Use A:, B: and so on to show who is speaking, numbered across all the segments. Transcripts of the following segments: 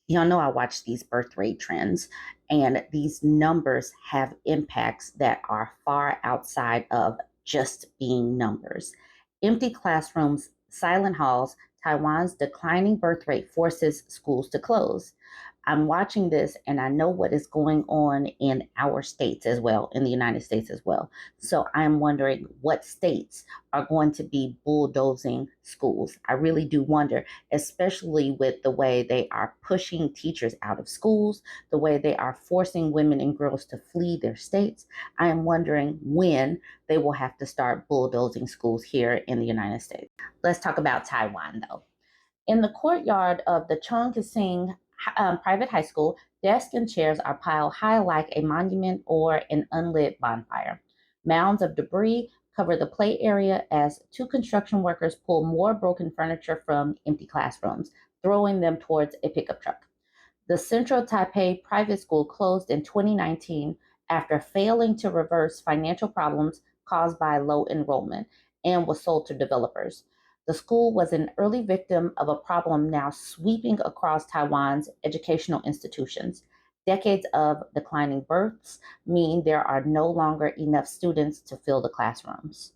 A: Y'all know I watch these birth rate trends, and these numbers have impacts that are far outside of just being numbers. Empty classrooms, silent halls, Taiwan's declining birth rate forces schools to close. I'm watching this and I know what is going on in our states as well, in the United States as well. So I'm wondering what states are going to be bulldozing schools. I really do wonder, especially with the way they are pushing teachers out of schools, the way they are forcing women and girls to flee their states. I am wondering when they will have to start bulldozing schools here in the United States. Let's talk about Taiwan, though. In the courtyard of the Chongqing private high school, desks and chairs are piled high like a monument or an unlit bonfire. Mounds of debris cover the play area as two construction workers pull more broken furniture from empty classrooms, throwing them towards a pickup truck. The Central Taipei private school closed in 2019 after failing to reverse financial problems caused by low enrollment and was sold to developers. The school was an early victim of a problem now sweeping across Taiwan's educational institutions. Decades of declining births mean there are no longer enough students to fill the classrooms.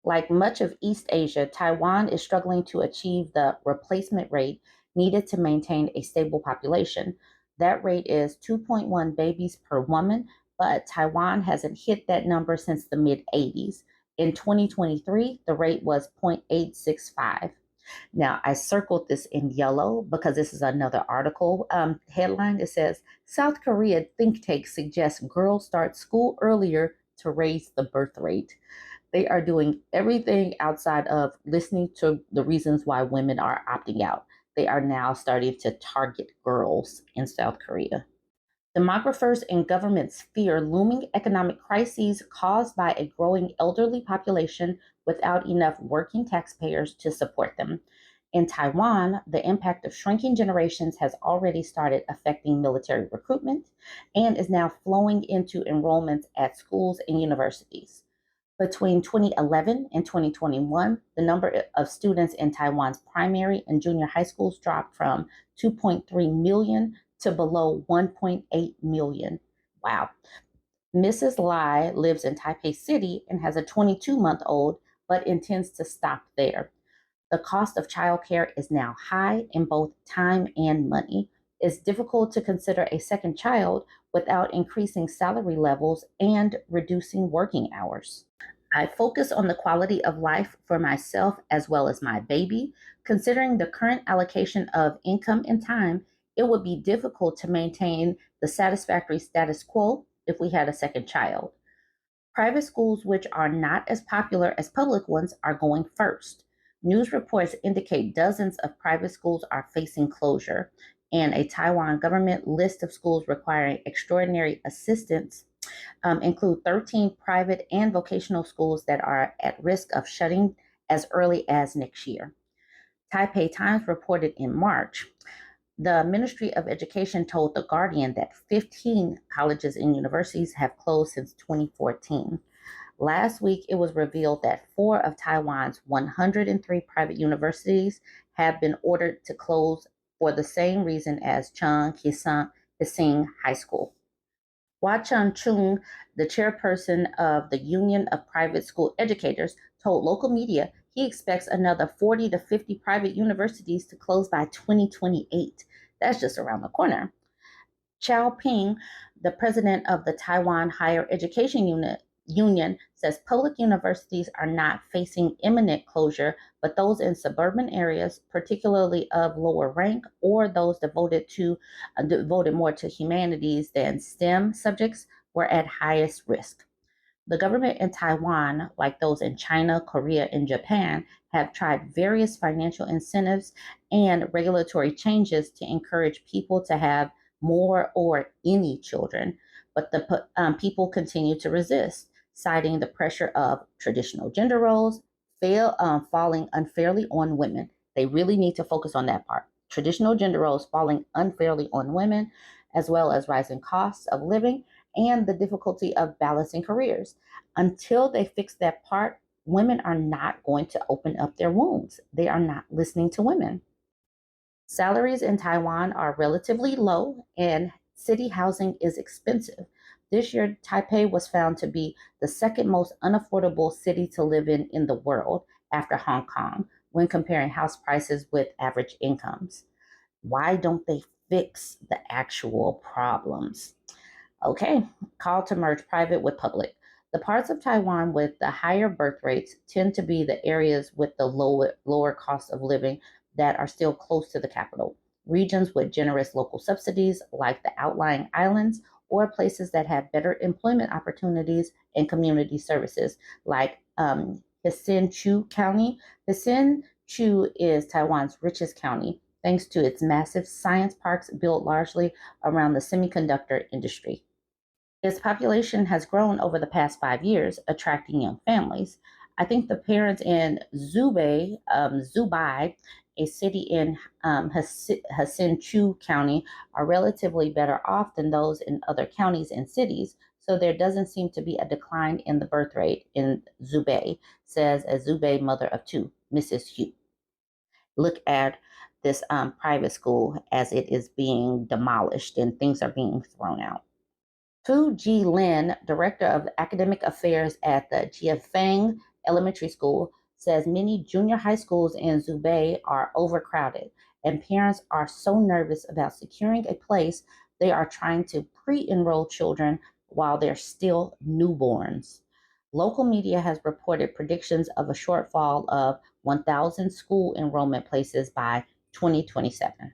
A: Like much of East Asia, Taiwan is struggling to achieve the replacement rate needed to maintain a stable population. That rate is 2.1 babies per woman, but Taiwan hasn't hit that number since the mid 80s. In 2023, the rate was 0.865. Now, I circled this in yellow because this is another article headline. It says South Korea think tank suggests girls start school earlier to raise the birth rate. They are doing everything outside of listening to the reasons why women are opting out. They are now starting to target girls in South Korea. Demographers and governments fear looming economic crises caused by a growing elderly population without enough working taxpayers to support them. In Taiwan, the impact of shrinking generations has already started affecting military recruitment and is now flowing into enrollments at schools and universities. Between 2011 and 2021, the number of students in Taiwan's primary and junior high schools dropped from 2.3 million to below 1.8 million. Wow. Mrs. Lai lives in Taipei City and has a 22-month-old, but intends to stop there. The cost of childcare is now high in both time and money. It's difficult to consider a second child without increasing salary levels and reducing working hours. I focus on the quality of life for myself as well as my baby. Considering the current allocation of income and time, it would be difficult to maintain the satisfactory status quo if we had a second child. Private schools, which are not as popular as public ones, are going first. News reports indicate dozens of private schools are facing closure, and a Taiwan government list of schools requiring extraordinary assistance include 13 private and vocational schools that are at risk of shutting as early as next year. Taipei Times reported in March the Ministry of Education told The Guardian that 15 colleges and universities have closed since 2014. Last week, it was revealed that four of Taiwan's 103 private universities have been ordered to close for the same reason as Chung Hsing High School. Hua Chun-chung, the chairperson of the Union of Private School Educators, told local media he expects another 40 to 50 private universities to close by 2028. That's just around the corner. Chao Ping, the president of the Taiwan Higher Education Union, says public universities are not facing imminent closure, but those in suburban areas, particularly of lower rank or those devoted more to humanities than STEM subjects, were at highest risk. The government in Taiwan, like those in China, Korea, and Japan, have tried various financial incentives and regulatory changes to encourage people to have more or any children, but the people continue to resist, citing the pressure of traditional gender roles falling unfairly on women. They really need to focus on that part. Traditional gender roles falling unfairly on women, as well as rising costs of living and the difficulty of balancing careers. Until they fix that part, women are not going to open up their wombs. They are not listening to women. Salaries in Taiwan are relatively low and city housing is expensive. This year, Taipei was found to be the second most unaffordable city to live in the world after Hong Kong when comparing house prices with average incomes. Why don't they fix the actual problems? Okay, call to merge private with public. The parts of Taiwan with the higher birth rates tend to be the areas with the lower cost of living that are still close to the capital. Regions with generous local subsidies, like the outlying islands, or places that have better employment opportunities and community services, like Hisin Chu County. Hisin Chu is Taiwan's richest county, thanks to its massive science parks built largely around the semiconductor industry. Its population has grown over the past 5 years, attracting young families. I think the parents in Zubai, a city in Hasinchu County, are relatively better off than those in other counties and cities. So there doesn't seem to be a decline in the birth rate in Zubei, says a Zubei mother of two, Mrs. Hu. Look at this private school as it is being demolished and things are being thrown out. Fu Ji Lin, Director of Academic Affairs at the Jiafeng Elementary School, says many junior high schools in Zubei are overcrowded, and parents are so nervous about securing a place they are trying to pre enroll children while they're still newborns. Local media has reported predictions of a shortfall of 1,000 school enrollment places by 2027.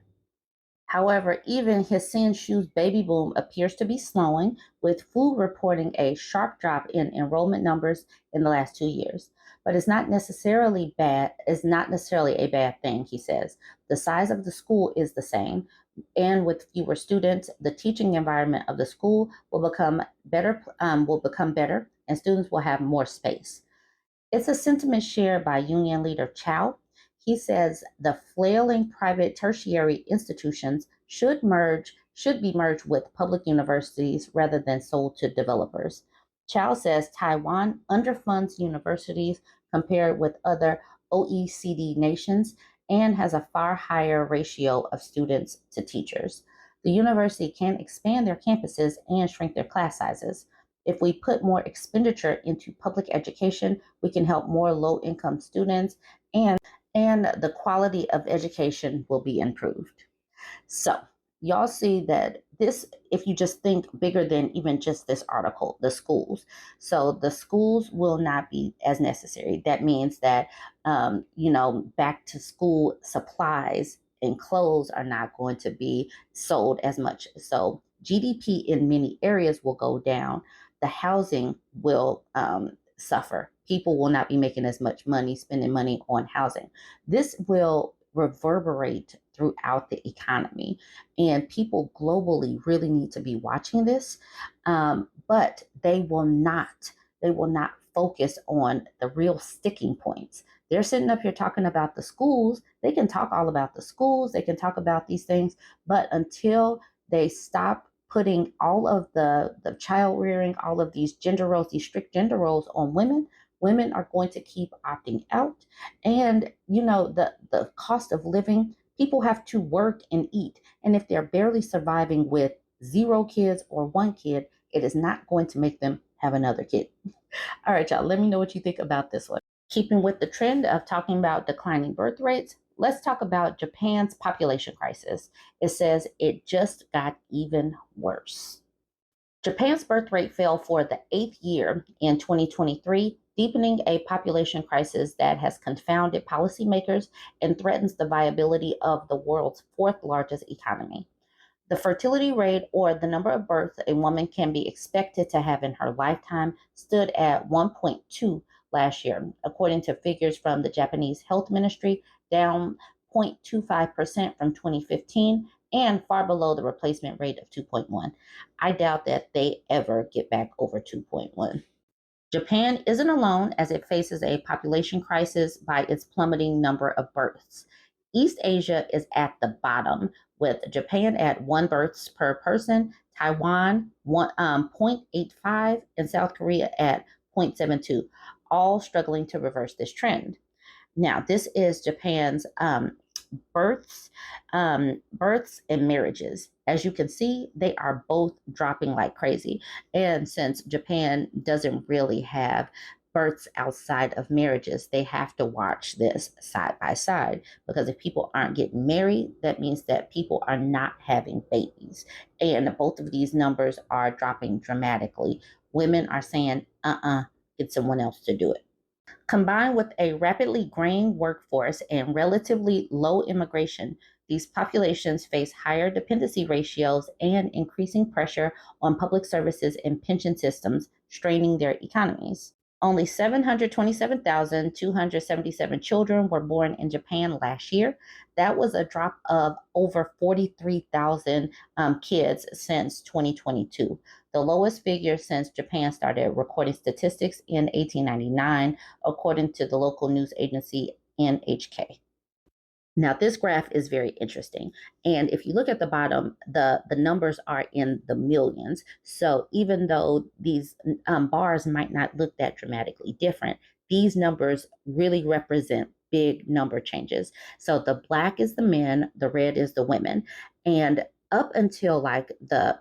A: However, even Hisin-Shu's baby boom appears to be slowing, with Fu reporting a sharp drop in enrollment numbers in the last 2 years. But it's not necessarily a bad thing, he says. The size of the school is the same, and with fewer students, the teaching environment of the school will become better, and students will have more space. It's a sentiment shared by union leader Chow. He says the flailing private tertiary institutions should be merged with public universities rather than sold to developers. Chow says Taiwan underfunds universities compared with other OECD nations and has a far higher ratio of students to teachers. The university can expand their campuses and shrink their class sizes. If we put more expenditure into public education, we can help more low income students and the quality of education will be improved. So, y'all see that this, if you just think bigger than even just this article, the schools. So, the schools will not be as necessary. That means that, back to school supplies and clothes are not going to be sold as much. So, GDP in many areas will go down. The housing will suffer. People will not be making as much money, spending money on housing. This will reverberate throughout the economy. And people globally really need to be watching this, but they will not focus on the real sticking points. They're sitting up here talking about the schools. They can talk all about the schools. They can talk about these things, but until they stop putting all of the child rearing, all of these gender roles, these strict gender roles on women, women are going to keep opting out. And the cost of living, people have to work and eat, and if they're barely surviving with 0 kids or 1 kid, it is not going to make them have another kid. All right, y'all, let me know what you think about this one. Keeping with the trend of talking about declining birth rates, let's talk about Japan's population crisis. It says it just got even worse. Japan's birth rate fell for the eighth year in 2023, deepening a population crisis that has confounded policymakers and threatens the viability of the world's fourth largest economy. The fertility rate, or the number of births a woman can be expected to have in her lifetime, stood at 1.2 last year, according to figures from the Japanese Health Ministry, down 0.25% from 2015 and far below the replacement rate of 2.1. I doubt that they ever get back over 2.1. Japan isn't alone as it faces a population crisis by its plummeting number of births. East Asia is at the bottom, with Japan at 1 births per person, Taiwan 0.85, and South Korea at 0.72, all struggling to reverse this trend. Now, this is Japan's births, births and marriages. As you can see, they are both dropping like crazy. And since Japan doesn't really have births outside of marriages, they have to watch this side by side, because if people aren't getting married, that means that people are not having babies. And both of these numbers are dropping dramatically. Women are saying, get someone else to do it. Combined with a rapidly graying workforce and relatively low immigration, these populations face higher dependency ratios and increasing pressure on public services and pension systems, straining their economies. Only 727,277 children were born in Japan last year. That was a drop of over 43,000 kids since 2022, the lowest figure since Japan started recording statistics in 1899, according to the local news agency NHK. Now, this graph is very interesting. And if you look at the bottom, the numbers are in the millions. So even though these bars might not look that dramatically different, these numbers really represent big number changes. So the black is the men, the red is the women. And up until like the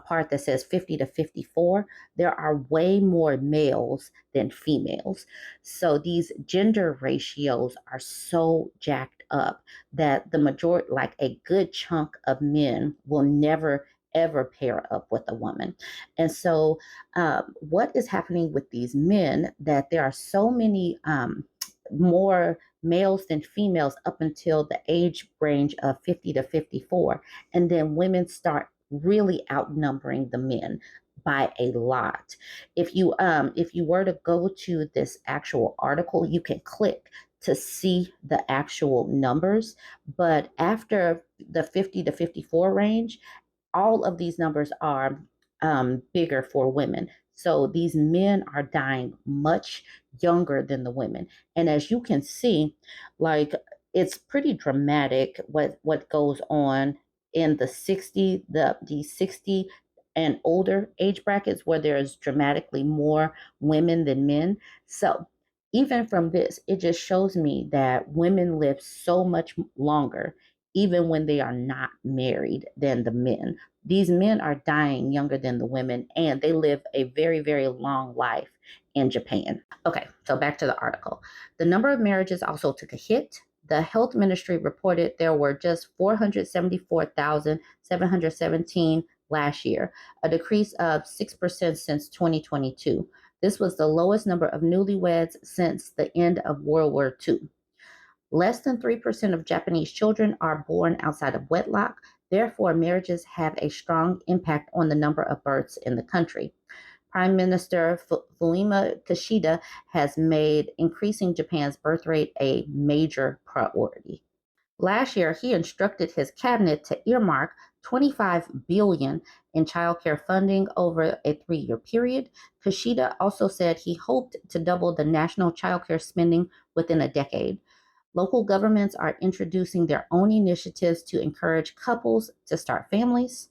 A: part that says 50 to 54, there are way more males than females. So these gender ratios are so jacked up that the majority, like a good chunk of men, will never ever pair up with a woman. And so, what is happening with these men, that there are so many more males than females up until the age range of 50 to 54. And then women start really outnumbering the men by a lot. If you were to go to this actual article, you can click to see the actual numbers. But after the 50 to 54 range, all of these numbers are bigger for women. So these men are dying much younger than the women. And as you can see, like, it's pretty dramatic what goes on in the 60 and older age brackets, where there's dramatically more women than men. So even from this, it just shows me that women live so much longer, even when they are not married, than the men. These men are dying younger than the women, and they live a very, very long life in Japan. Okay, so back to the article. The number of marriages also took a hit. The health ministry reported there were just 474,717 last year, a decrease of 6% since 2022. This was the lowest number of newlyweds since the end of World War II. Less than 3% of Japanese children are born outside of wedlock. Therefore, marriages have a strong impact on the number of births in the country. Prime Minister Fumio Kishida has made increasing Japan's birth rate a major priority. Last year, he instructed his cabinet to earmark 25 billion in childcare funding over a 3-year period. Kishida also said he hoped to double the national childcare spending within a decade. Local governments are introducing their own initiatives to encourage couples to start families.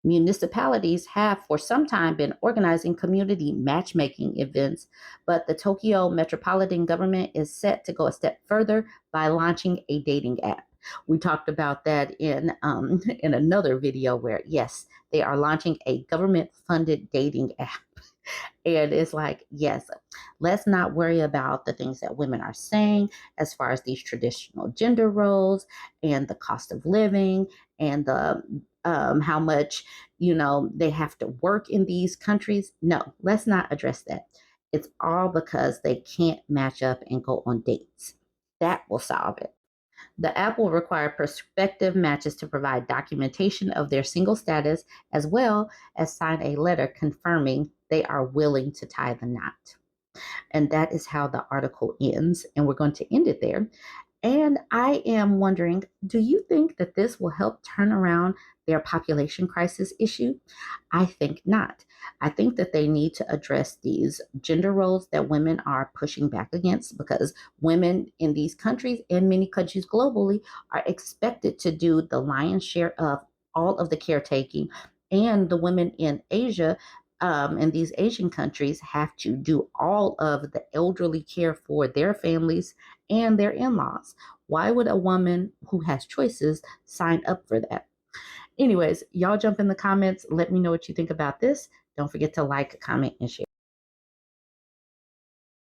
A: Municipalities have for some time been organizing community matchmaking events, but the Tokyo metropolitan government is set to go a step further by launching a dating app. We talked about that in in another video, where yes, they are launching a government-funded dating app. And it's like, yes, let's not worry about the things that women are saying as far as these traditional gender roles and the cost of living and the how much they have to work in these countries. No, let's not address that. It's all because they can't match up and go on dates. That will solve it. The app will require prospective matches to provide documentation of their single status, as well as sign a letter confirming they are willing to tie the knot. And that is how the article ends. And we're going to end it there. And I am wondering, do you think that this will help turn around their population crisis issue? I think not. I think that they need to address these gender roles that women are pushing back against, because women in these countries and many countries globally are expected to do the lion's share of all of the caretaking. And the women in Asia and these Asian countries have to do all of the elderly care for their families and their in laws. Why would a woman who has choices sign up for that? Anyways, y'all jump in the comments. Let me know what you think about this. Don't forget to like, comment, and share.